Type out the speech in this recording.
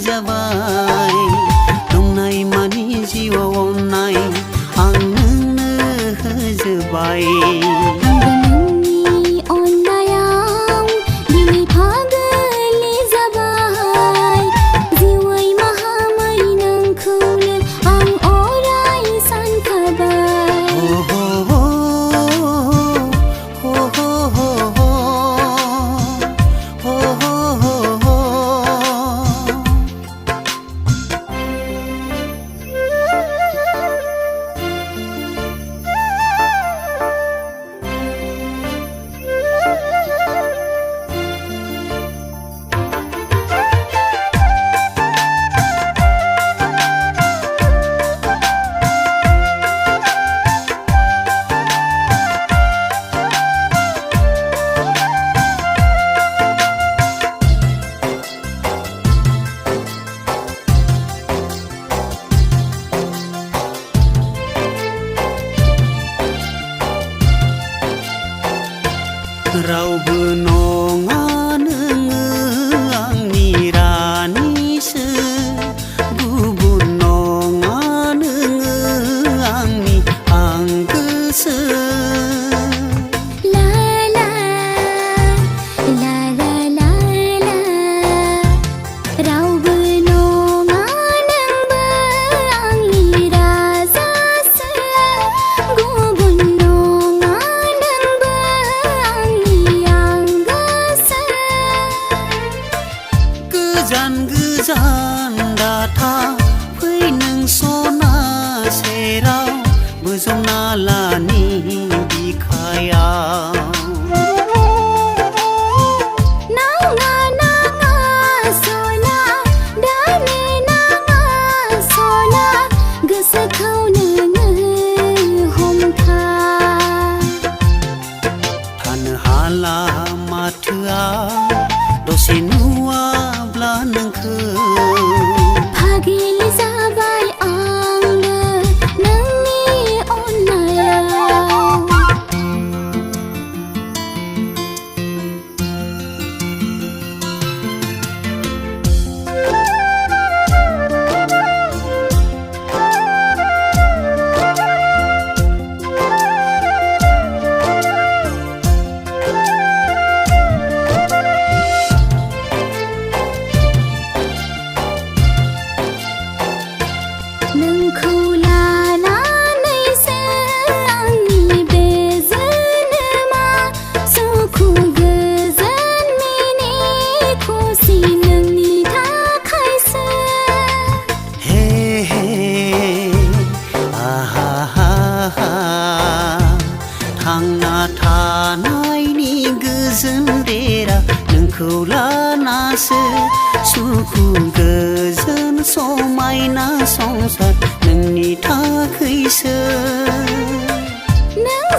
जाबाय दंनाय मानि जिउआव अननाय आं नोंनो होजोबबाय। रावबो नङा नोङो आंनि रानिसो गुबुन नङा नोङो आंनि आंगोसो। ला ला ला ला ला ला रावबो नङा नोंबो आंनि राजासो गुबुन नङा नोंबो गोजान गोजान दाथा फै नों सना सेराव बोजबना लानि बिखायाव। नाङा नाङा सना दाने नाङा सना गोसोखौ नोङो हमथा। थानो हाला माथोआ दसे नुवाब्ला नोंखौ फागिल जाबाय आंबो नोंनि अननायाव। नोंखौ लानानैसो आंनि बे जोनोमा सुखु गोजोन मिनि खुसि नोंनि थाखायसो। हे हे आहा हा हा थांना थानायनि गोजोन देरा नोंखौ लानासो सुखु गोजोन समायना संसार नोंनि थाखायसो। नों